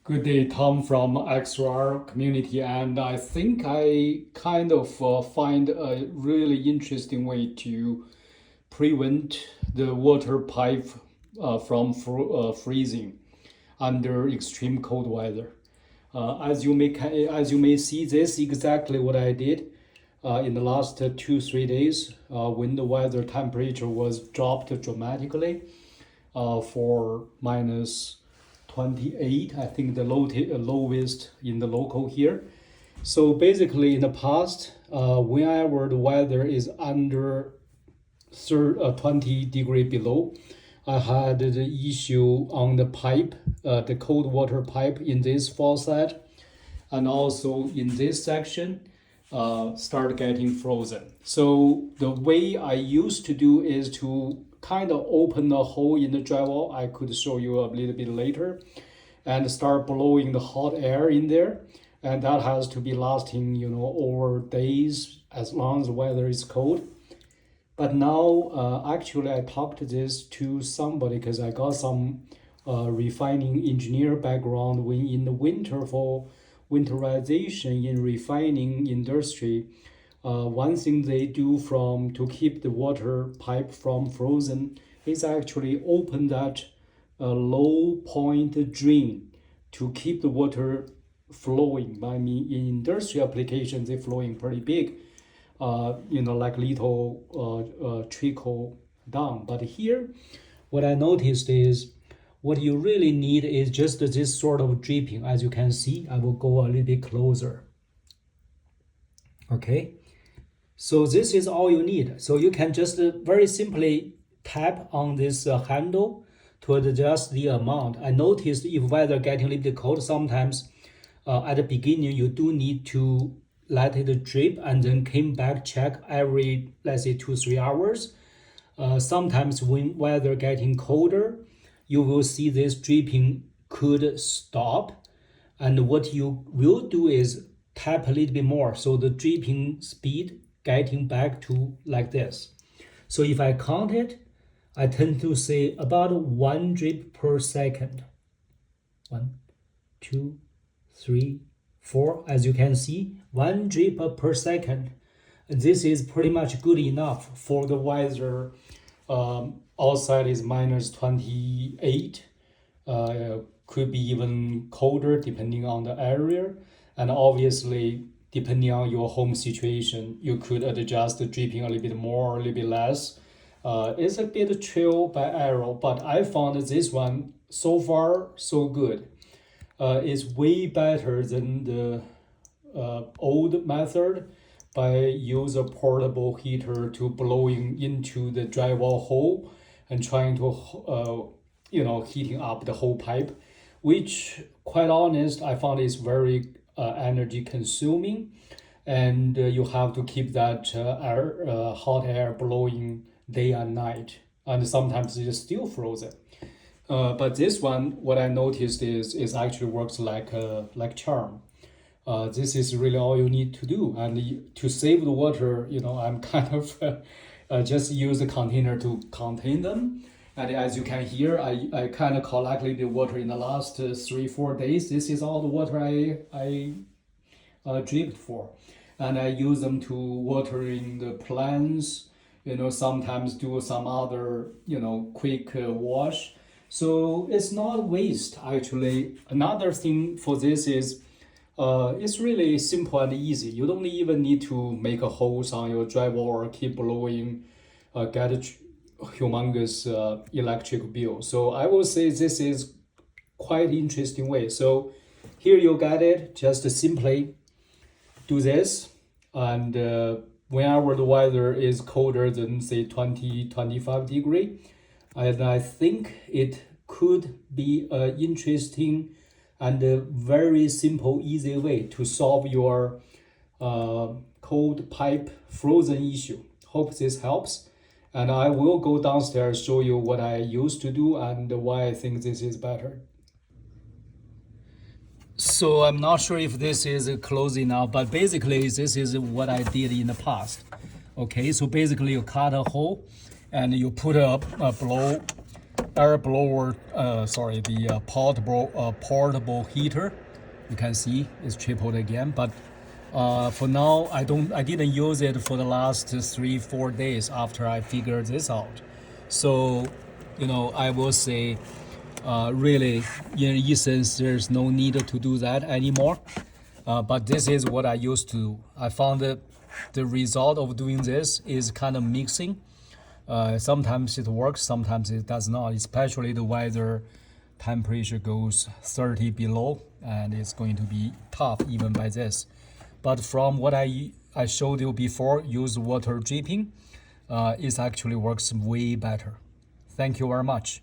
Good day, Tom from XR community, and I think I kind of find a really interesting way to prevent the water pipe from freezing under extreme cold weather. As you may see, this is exactly what I did in the last 2 3 days when the weather temperature was dropped dramatically for minus 28, I think the lowest in the local here. So basically in the past, whenever the weather is under 20 degree below, I had the issue on the pipe, the cold water pipe in this faucet, and also in this section, start getting frozen. So the way I used to do is to kind of open a hole in the drywall. I could show you a little bit later, and start blowing the hot air in there. And that has to be lasting, over days as long as the weather is cold. But now, actually, I talked this to somebody because I got some refining engineer background when in the winter for winterization in refining industry. One thing they do to keep the water pipe from frozen is actually open that low point drain to keep the water flowing. I mean, in industrial applications, they're flowing pretty big, like little trickle down. But here, what I noticed is what you really need is just this sort of dripping. As you can see, I will go a little bit closer. Okay, so this is all you need. So you can just very simply tap on this handle to adjust the amount. I noticed if weather getting a little bit cold, sometimes at the beginning you do need to let it drip and then came back check every, let's say, 2 3 hours. Sometimes when weather getting colder, you will see this dripping could stop, and what you will do is tap a little bit more so the dripping speed getting back to like this. So if I count it, I tend to say about 1 drip per second. 1 2 3 4, as you can see, 1 drip per second. This is pretty much good enough for the weather. Outside is minus 28, could be even colder depending on the area, and obviously depending on your home situation, you could adjust the dripping a little bit more, a little bit less. It's a bit trial by error, but I found this one so far so good. It's way better than the old method by use a portable heater to blowing into the drywall hole and trying to heating up the whole pipe, which quite honest I found is very energy consuming, and you have to keep that hot air blowing day and night, and sometimes it's still frozen. But this one, what I noticed is actually works like charm. This is really all you need to do, and to save the water, I'm kind of just use a container to contain them. And as you can hear, I kind of collected the water in the last 3 4 days. This is all the water I dripped for, and I use them to watering the plants. Sometimes do some other quick wash. So it's not waste actually. Another thing for this is it's really simple and easy. You don't even need to make a holes on your drywall or keep blowing, get a humongous electric bill. So I will say this is quite interesting way. So here you get it. Just simply do this, and whenever the weather is colder than say 20 25 degree, and I think it could be an interesting and a very simple, easy way to solve your cold pipe frozen issue. Hope this helps. And I will go downstairs, show you what I used to do and why I think this is better. So I'm not sure if this is close enough, but basically this is what I did in the past. Okay, so basically you cut a hole and you put a blow air blower, the portable heater. You can see it's tripled again, but for now I didn't use it for the last 3-4 days after I figured this out. So I will say really in essence there's no need to do that anymore. But this is what I used to do. I found that the result of doing this is kind of mixing. Sometimes it works, sometimes it does not, especially the weather temperature goes 30 below, and it's going to be tough even by this. But from what I showed you before, use water dripping, it actually works way better. Thank you very much.